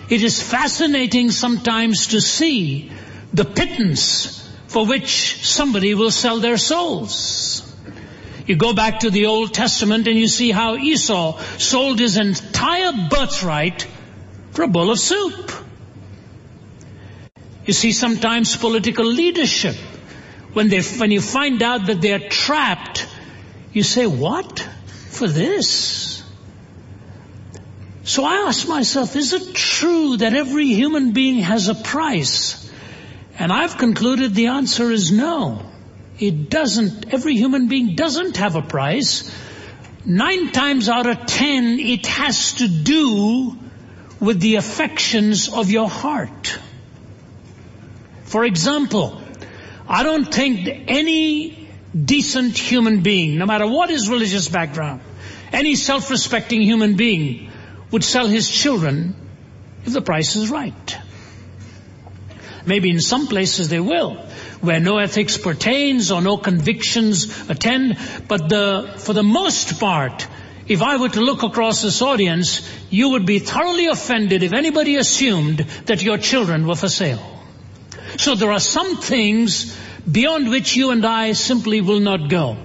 it is fascinating sometimes to see the pittance for which somebody will sell their souls. You go back to the Old Testament and you see how Esau sold his entire birthright for a bowl of soup. You see sometimes political leadership, when you find out that they are trapped, you say, what? For this? So I ask myself, is it true that every human being has a price? And I've concluded the answer is no. It doesn't. Every human being doesn't have a price. 9 times out of 10, it has to do with the affections of your heart. For example, I don't think any decent human being, no matter what his religious background, any self-respecting human being would sell his children if the price is right. Maybe in some places they will, where no ethics pertains or no convictions attend. But for the most part, if I were to look across this audience, you would be thoroughly offended if anybody assumed that your children were for sale. So there are some things beyond which you and I simply will not go.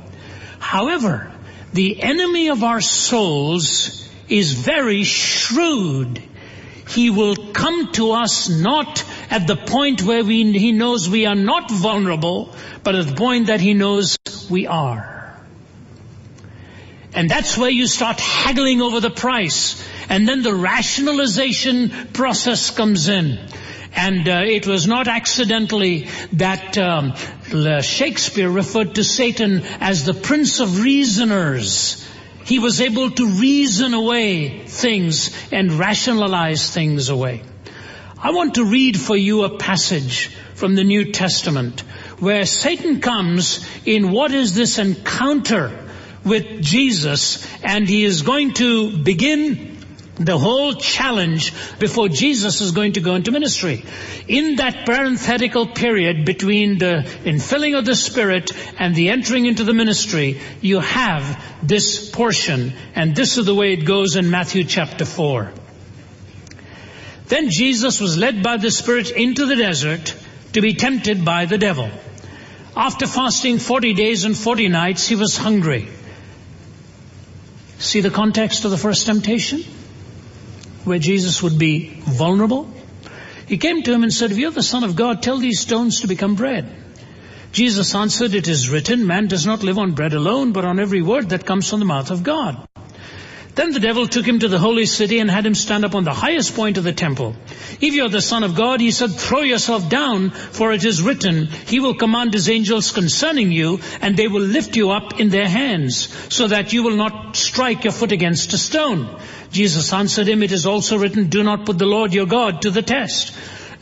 However, the enemy of our souls is very shrewd. He will come to us not at the point where he knows we are not vulnerable, but at the point that he knows we are. And that's where you start haggling over the price. And then the rationalization process comes in. And it was not accidentally that Shakespeare referred to Satan as the prince of reasoners. He was able to reason away things and rationalize things away. I want to read for you a passage from the New Testament where Satan comes in what is this encounter with Jesus, and he is going to begin the whole challenge before Jesus is going to go into ministry. In that parenthetical period between the infilling of the Spirit and the entering into the ministry, you have this portion, and this is the way it goes in Matthew chapter 4. Then Jesus was led by the Spirit into the desert to be tempted by the devil. After fasting 40 days and 40 nights, he was hungry. See the context of the first temptation? Where Jesus would be vulnerable. He came to him and said, if you're the Son of God, tell these stones to become bread. Jesus answered, it is written, man does not live on bread alone, but on every word that comes from the mouth of God. Then the devil took him to the holy city and had him stand up on the highest point of the temple. If you're the Son of God, he said, throw yourself down, for it is written, he will command his angels concerning you, and they will lift you up in their hands, so that you will not strike your foot against a stone. Jesus answered him, it is also written, do not put the Lord your God to the test.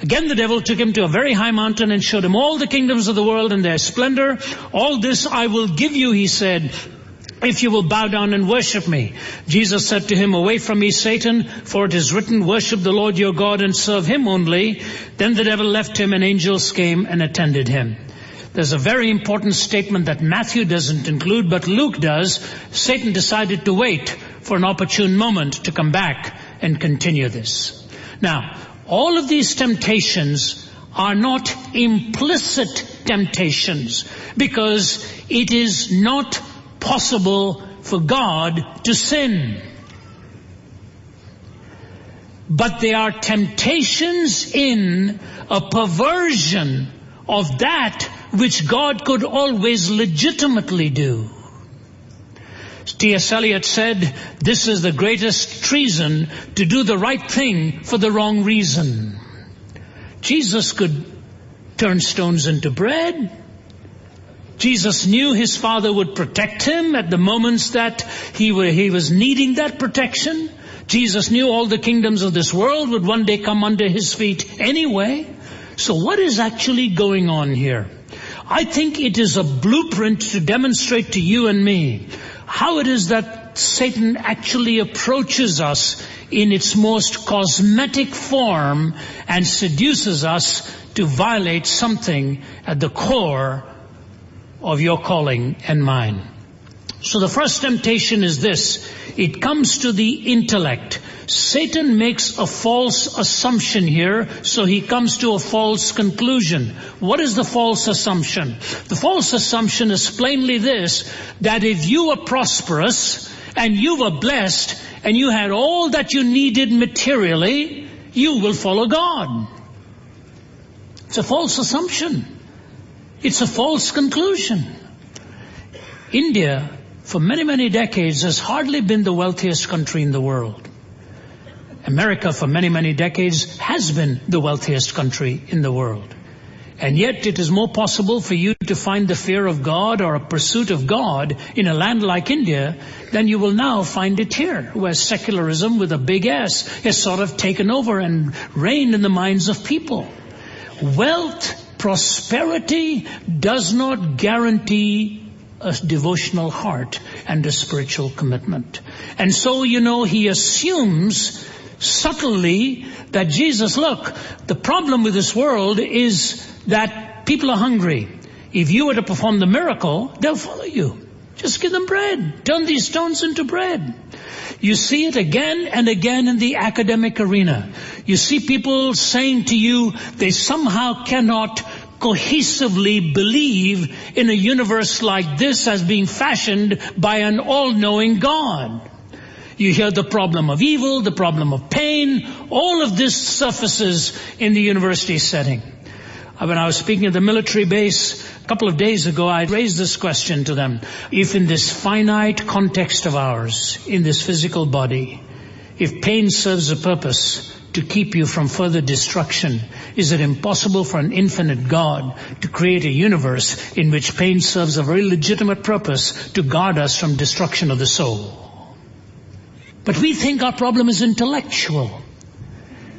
Again the devil took him to a very high mountain and showed him all the kingdoms of the world and their splendor. All this I will give you, he said, if you will bow down and worship me. Jesus said to him, away from me, Satan, for it is written, worship the Lord your God and serve him only. Then the devil left him and angels came and attended him. There's a very important statement that Matthew doesn't include, but Luke does. Satan decided to wait for an opportune moment to come back and continue this. Now, all of these temptations are not implicit temptations, because it is not possible for God to sin. But they are temptations in a perversion of that which God could always legitimately do. T.S. Eliot said, this is the greatest treason, to do the right thing for the wrong reason. Jesus could turn stones into bread. Jesus knew his Father would protect him at the moments that he was needing that protection. Jesus knew all the kingdoms of this world would one day come under his feet anyway. So what is actually going on here? I think it is a blueprint to demonstrate to you and me how it is that Satan actually approaches us in its most cosmetic form and seduces us to violate something at the core of your calling and mine. So the first temptation is this. It comes to the intellect. Satan makes a false assumption here, so he comes to a false conclusion. What is the false assumption? The false assumption is plainly this, that if you were prosperous and you were blessed and you had all that you needed materially, you will follow God. It's a false assumption. It's a false conclusion. India, for many, many decades, has hardly been the wealthiest country in the world. America, for many, many decades, has been the wealthiest country in the world. And yet it is more possible for you to find the fear of God or a pursuit of God in a land like India than you will now find it here, where secularism with a big S has sort of taken over and reigned in the minds of people. Wealth, prosperity does not guarantee a devotional heart and a spiritual commitment. And so, he assumes subtly that Jesus, look, the problem with this world is that people are hungry. If you were to perform the miracle, they'll follow you. Just give them bread. Turn these stones into bread. You see it again and again in the academic arena. You see people saying to you they somehow cannot cohesively believe in a universe like this as being fashioned by an all-knowing God. You hear the problem of evil, the problem of pain, all of this surfaces in the university setting. When I was speaking at the military base a couple of days ago, I raised this question to them. If in this finite context of ours, in this physical body, if pain serves a purpose to keep you from further destruction, is it impossible for an infinite God to create a universe in which pain serves a very legitimate purpose to guard us from destruction of the soul? But we think our problem is intellectual.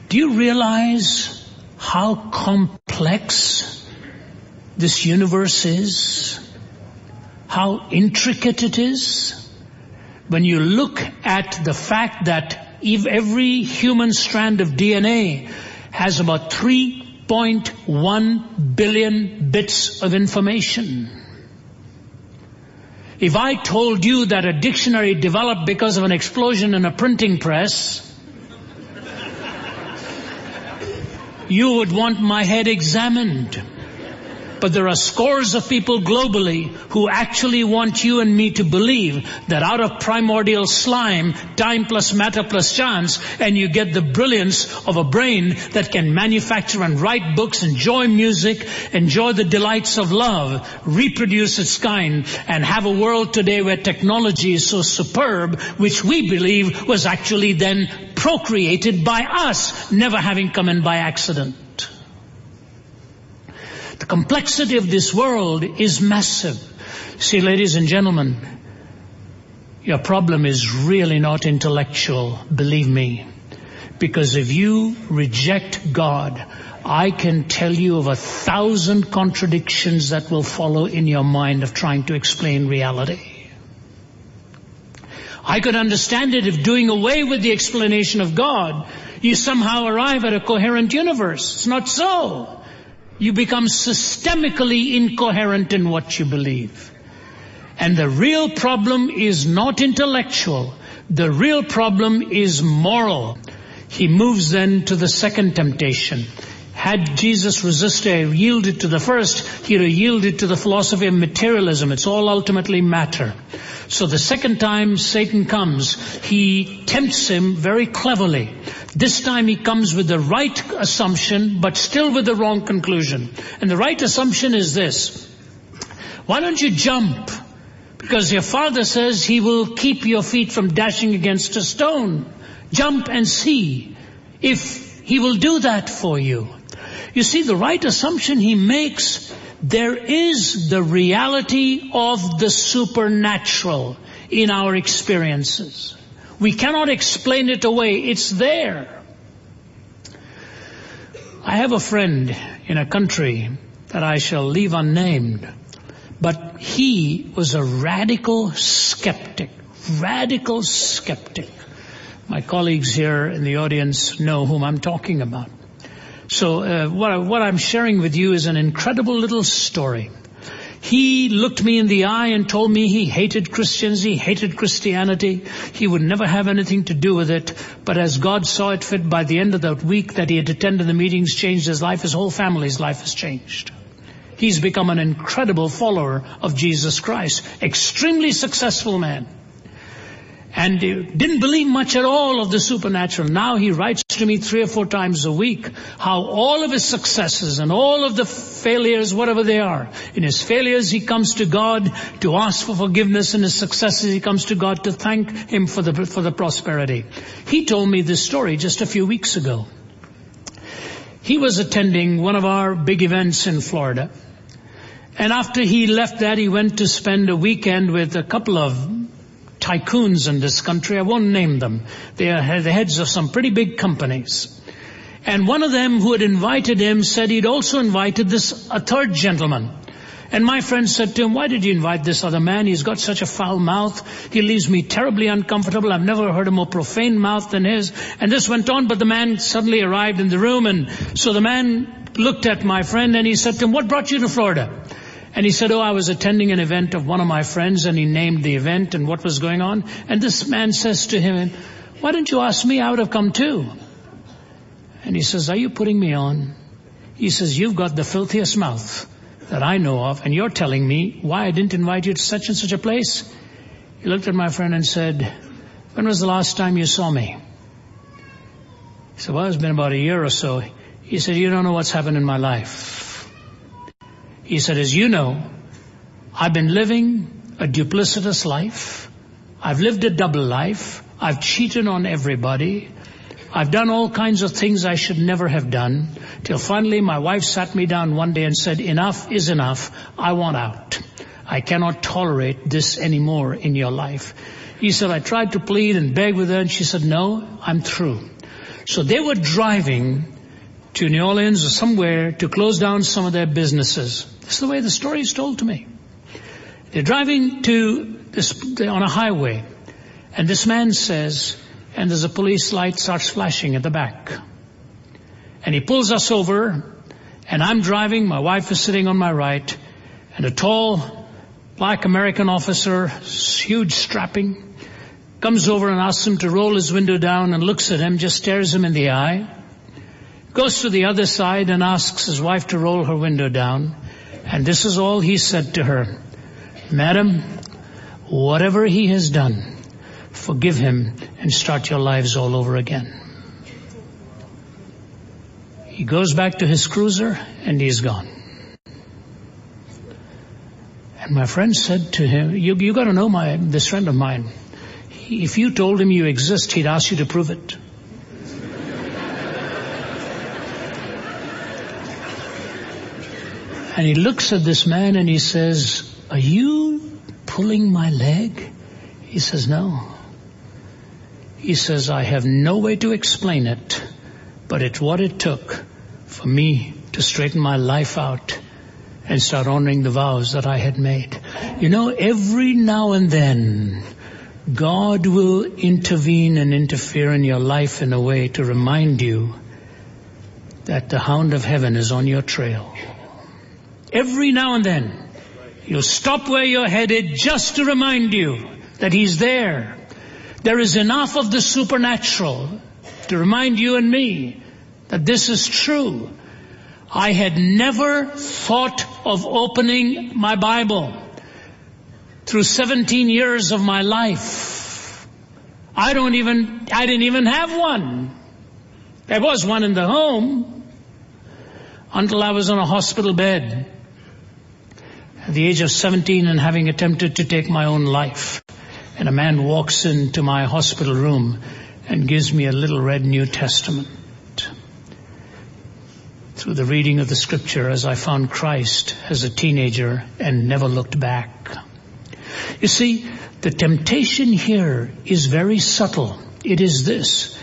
Do you realize how complex this universe is? How intricate it is? When you look at the fact that every human strand of DNA has about 3.1 billion bits of information. If I told you that a dictionary developed because of an explosion in a printing press, you would want my head examined. But there are scores of people globally who actually want you and me to believe that out of primordial slime, time plus matter plus chance, and you get the brilliance of a brain that can manufacture and write books, enjoy music, enjoy the delights of love, reproduce its kind, and have a world today where technology is so superb, which we believe was actually then procreated by us, never having come in by accident. The complexity of this world is massive. See, ladies and gentlemen, your problem is really not intellectual, believe me. Because if you reject God, I can tell you of 1,000 contradictions that will follow in your mind of trying to explain reality. I could understand it if doing away with the explanation of God, you somehow arrive at a coherent universe. It's not so. You become systemically incoherent in what you believe. And the real problem is not intellectual. The real problem is moral. He moves then to the second temptation. Had Jesus resisted or yielded to the first, he'd have yielded to the philosophy of materialism. It's all ultimately matter. So the second time Satan comes, he tempts him very cleverly. This time he comes with the right assumption, but still with the wrong conclusion. And the right assumption is this. Why don't you jump? Because your father says he will keep your feet from dashing against a stone. Jump and see if he will do that for you. You see, the right assumption he makes, there is the reality of the supernatural in our experiences. We cannot explain it away. It's there. I have a friend in a country that I shall leave unnamed, but he was a radical skeptic. Radical skeptic. My colleagues here in the audience know whom I'm talking about. So what I'm sharing with you is an incredible little story. He looked me in the eye and told me he hated Christians, he hated Christianity, he would never have anything to do with it. But as God saw it fit, by the end of that week that he had attended the meetings, changed his life, his whole family's life has changed. He's become an incredible follower of Jesus Christ. Extremely successful man. And didn't believe much at all of the supernatural. Now he writes to me 3 or 4 times a week how all of his successes and all of the failures, whatever they are, in his failures he comes to God to ask for forgiveness, in his successes he comes to God to thank him for the prosperity. He told me this story just a few weeks ago. He was attending one of our big events in Florida. And after he left that, he went to spend a weekend with a couple of tycoons in this country. I won't name them. They are the heads of some pretty big companies. And one of them who had invited him said he'd also invited a third gentleman. And my friend said to him, why did you invite this other man? He's got such a foul mouth. He leaves me terribly uncomfortable. I've never heard a more profane mouth than his. And this went on, but the man suddenly arrived in the room. And so the man looked at my friend and he said to him, what brought you to Florida? And he said, I was attending an event of one of my friends, and he named the event and what was going on. And this man says to him, why didn't you ask me? I would have come too. And he says, are you putting me on? He says, you've got the filthiest mouth that I know of, and you're telling me why I didn't invite you to such and such a place? He looked at my friend and said, when was the last time you saw me? He said, well, it's been about a year or so. He said, you don't know what's happened in my life. He said, as you know, I've been living a duplicitous life. I've lived a double life. I've cheated on everybody. I've done all kinds of things I should never have done, till finally my wife sat me down one day and said, enough is enough. I want out. I cannot tolerate this anymore in your life. He said, I tried to plead and beg with her, and she said, no, I'm through. So they were driving to New Orleans or somewhere to close down some of their businesses. This is the way the story is told to me. They're driving on a highway, and this man says, and there's a police light starts flashing at the back. And he pulls us over, and I'm driving, my wife is sitting on my right, and a tall black American officer, huge strapping, comes over and asks him to roll his window down and looks at him, just stares him in the eye. Goes to the other side and asks his wife to roll her window down. And this is all he said to her. Madam, whatever he has done, forgive him and start your lives all over again. He goes back to his cruiser and he's gone. And my friend said to him, you got to know this friend of mine. If you told him you exist, he'd ask you to prove it. And he looks at this man and he says, are you pulling my leg? He says, no. He says, I have no way to explain it, but it's what it took for me to straighten my life out and start honoring the vows that I had made. You know, every now and then, God will intervene and interfere in your life in a way to remind you that the hound of heaven is on your trail. Every now and then, you'll stop where you're headed just to remind you that he's there. There is enough of the supernatural to remind you and me that this is true. I had never thought of opening my Bible through 17 years of my life. I didn't even have one. There was one in the home until I was on a hospital bed at the age of 17 and having attempted to take my own life. And a man walks into my hospital room and gives me a little red New Testament. Through the reading of the scripture, as I found Christ as a teenager and never looked back. You see, the temptation here is very subtle. It is this.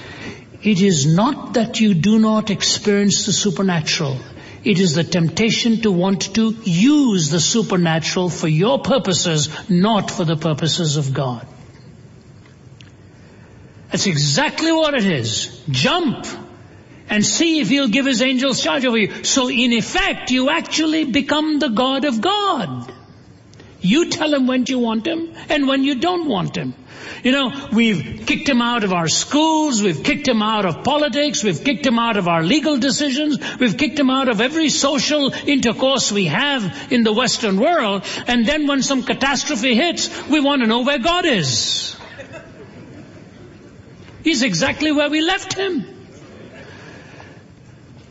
It is not that you do not experience the supernatural. It is the temptation to want to use the supernatural for your purposes, not for the purposes of God. That's exactly what it is. Jump and see if he'll give his angels charge over you. So in effect, you actually become the God of God. You tell him when you want him and when you don't want him. You know, we've kicked him out of our schools, we've kicked him out of politics, we've kicked him out of our legal decisions, we've kicked him out of every social intercourse we have in the Western world, and then when some catastrophe hits, we want to know where God is. He's exactly where we left him.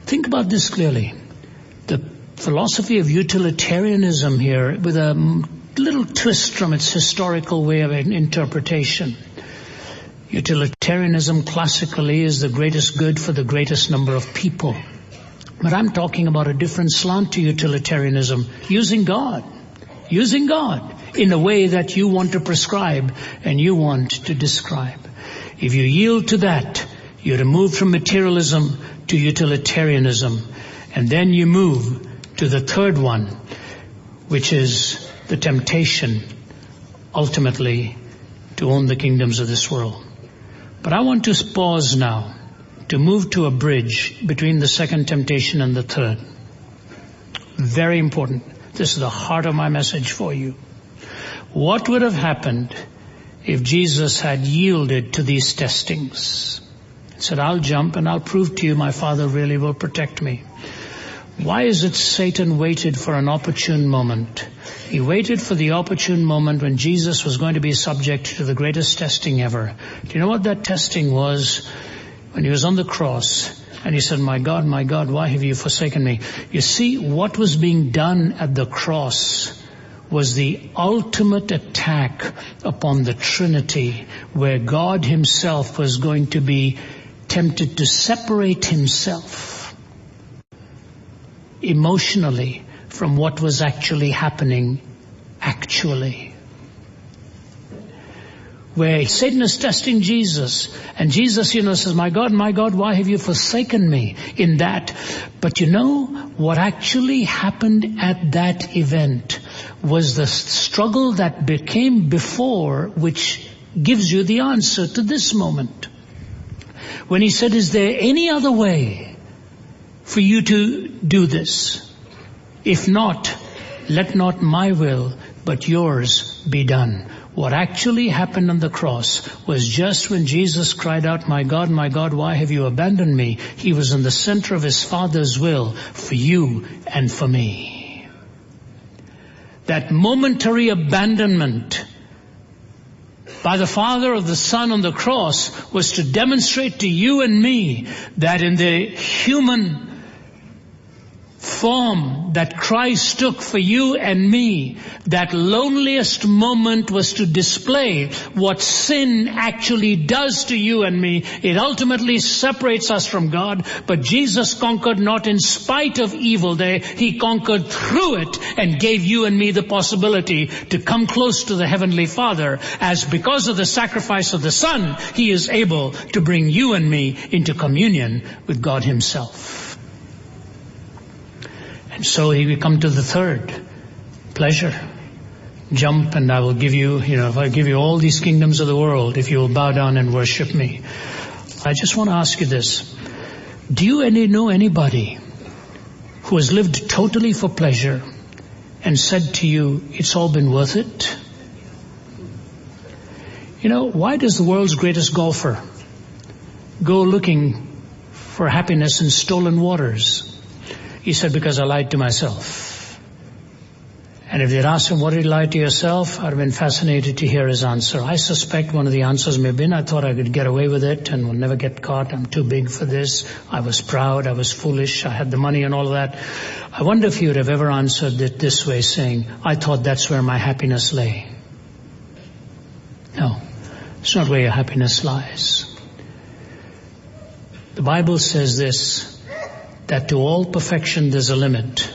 Think about this clearly. The philosophy of utilitarianism here, with a little twist from its historical way of interpretation. Utilitarianism classically is the greatest good for the greatest number of people. But I'm talking about a different slant to utilitarianism, using God in the way that you want to prescribe and you want to describe. If you yield to that, you move from materialism to utilitarianism, and then you move to the third one, which is the temptation, ultimately, to own the kingdoms of this world. But I want to pause now to move to a bridge between the second temptation and the third. Very important. This is the heart of my message for you. What would have happened if Jesus had yielded to these testings? He said, I'll jump and I'll prove to you my Father really will protect me. Why is it Satan waited for an opportune moment? He waited for the opportune moment when Jesus was going to be subject to the greatest testing ever. Do you know what that testing was? When he was on the cross and he said, my God, why have you forsaken me? You see, what was being done at the cross was the ultimate attack upon the Trinity, where God himself was going to be tempted to separate himself emotionally from what was actually happening actually. Where Satan is testing Jesus, and Jesus, says, my God, why have you forsaken me in that? But what actually happened at that event was the struggle that became before, which gives you the answer to this moment. When he said, is there any other way for you to do this? If not, let not my will, but yours be done. What actually happened on the cross was just when Jesus cried out, my God, why have you abandoned me? He was in the center of his Father's will for you and for me. That momentary abandonment by the Father of the Son on the cross was to demonstrate to you and me that in the human form that Christ took for you and me, that loneliest moment was to display what sin actually does to you and me. It ultimately separates us from God, but Jesus conquered not in spite of evil there. He conquered through it and gave you and me the possibility to come close to the Heavenly Father, as because of the sacrifice of the Son, He is able to bring you and me into communion with God Himself. And so we come to the third, pleasure. Jump and I will give you, if I give you all these kingdoms of the world, if you will bow down and worship me. I just want to ask you this. Do you know anybody who has lived totally for pleasure and said to you, it's all been worth it? Why does the world's greatest golfer go looking for happiness in stolen waters? He said, because I lied to myself. And if they'd asked him, what did you lie to yourself? I'd have been fascinated to hear his answer. I suspect one of the answers may have been, I thought I could get away with it and would never get caught. I'm too big for this. I was proud. I was foolish. I had the money and all of that. I wonder if he would have ever answered it this way, saying, I thought that's where my happiness lay. No, it's not where your happiness lies. The Bible says this, that to all perfection there's a limit,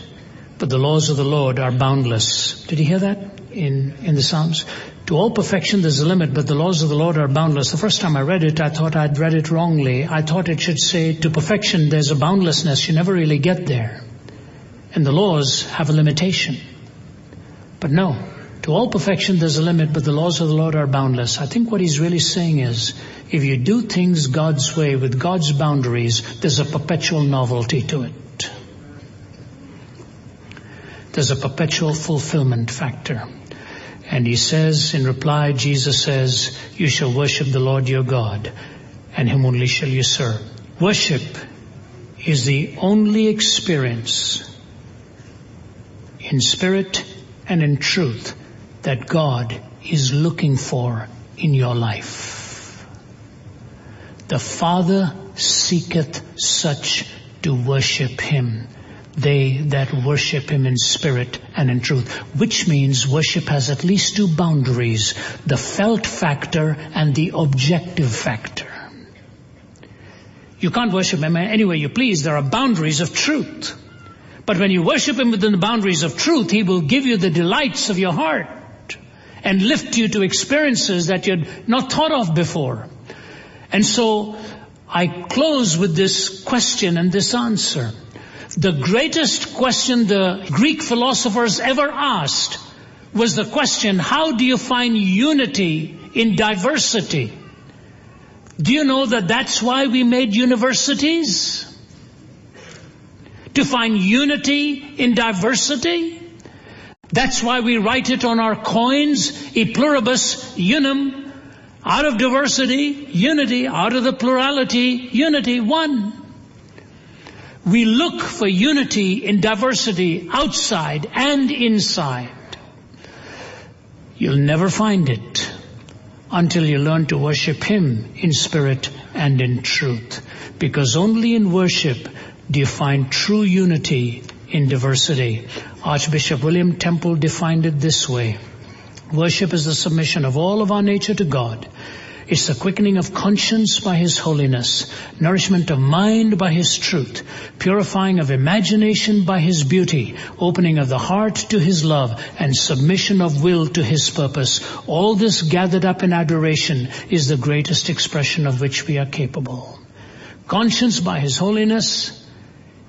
but the laws of the Lord are boundless. Did you hear that in the Psalms? To all perfection there's a limit, but the laws of the Lord are boundless. The first time I read it, I thought I'd read it wrongly. I thought it should say, to perfection there's a boundlessness. You never really get there. And the laws have a limitation. But no, to all perfection there's a limit, but the laws of the Lord are boundless. I think what he's really saying is, if you do things God's way with God's boundaries, there's a perpetual novelty to it. There's a perpetual fulfillment factor. And he says, in reply, Jesus says, you shall worship the Lord your God, and him only shall you serve. Worship is the only experience in spirit and in truth that God is looking for in your life. The Father seeketh such to worship him, they that worship him in spirit and in truth, which means worship has at least two boundaries, the felt factor and the objective factor. You can't worship him any way you please. There are boundaries of truth. But when you worship him within the boundaries of truth, he will give you the delights of your heart and lift you to experiences that you'd not thought of before. And so I close with this question and this answer. The greatest question the Greek philosophers ever asked was the question, how do you find unity in diversity? Do you know that that's why we made universities? To find unity in diversity? That's why we write it on our coins, e pluribus unum, out of diversity, unity, out of the plurality, unity, one. We look for unity in diversity outside and inside. You'll never find it until you learn to worship him in spirit and in truth. Because only in worship do you find true unity in diversity. Archbishop William Temple defined it this way. Worship is the submission of all of our nature to God. It's the quickening of conscience by his holiness, nourishment of mind by his truth, purifying of imagination by his beauty, opening of the heart to his love, and submission of will to his purpose. All this gathered up in adoration is the greatest expression of which we are capable. Conscience by his holiness,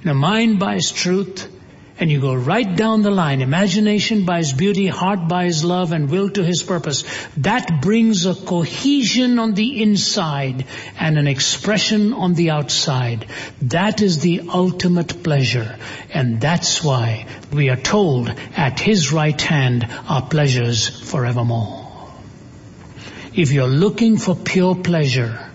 and a mind by his truth, and you go right down the line, imagination by his beauty, heart by his love, and will to his purpose. That brings a cohesion on the inside and an expression on the outside. That is the ultimate pleasure. And that's why we are told, at his right hand are pleasures forevermore. If you're looking for pure pleasure,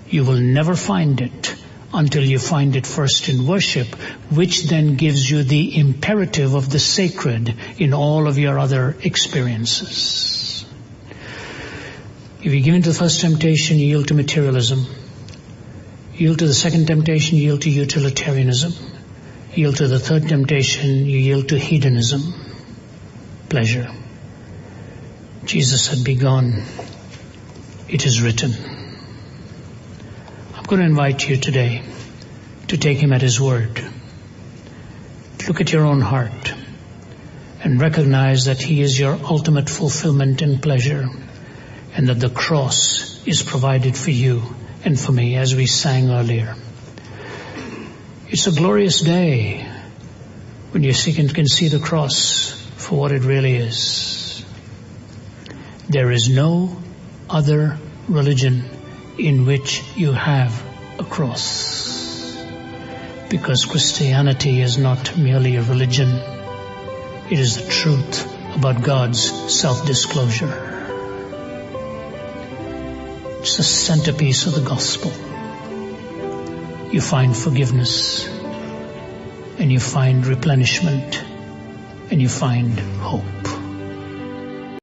you will never find it until you find it first in worship, which then gives you the imperative of the sacred in all of your other experiences. If you give in to the first temptation, you yield to materialism. You yield to the second temptation, you yield to utilitarianism. You yield to the third temptation, you yield to hedonism, pleasure. Jesus said, "Be gone. It is written." I'm going to invite you today to take him at his word. Look at your own heart and recognize that he is your ultimate fulfillment and pleasure, and that the cross is provided for you and for me, as we sang earlier. It's a glorious day when you can see the cross for what it really is. There is no other religion in which you have a cross. Because Christianity is not merely a religion. It is the truth about God's self-disclosure. It's the centerpiece of the gospel. You find forgiveness, and you find replenishment, and you find hope.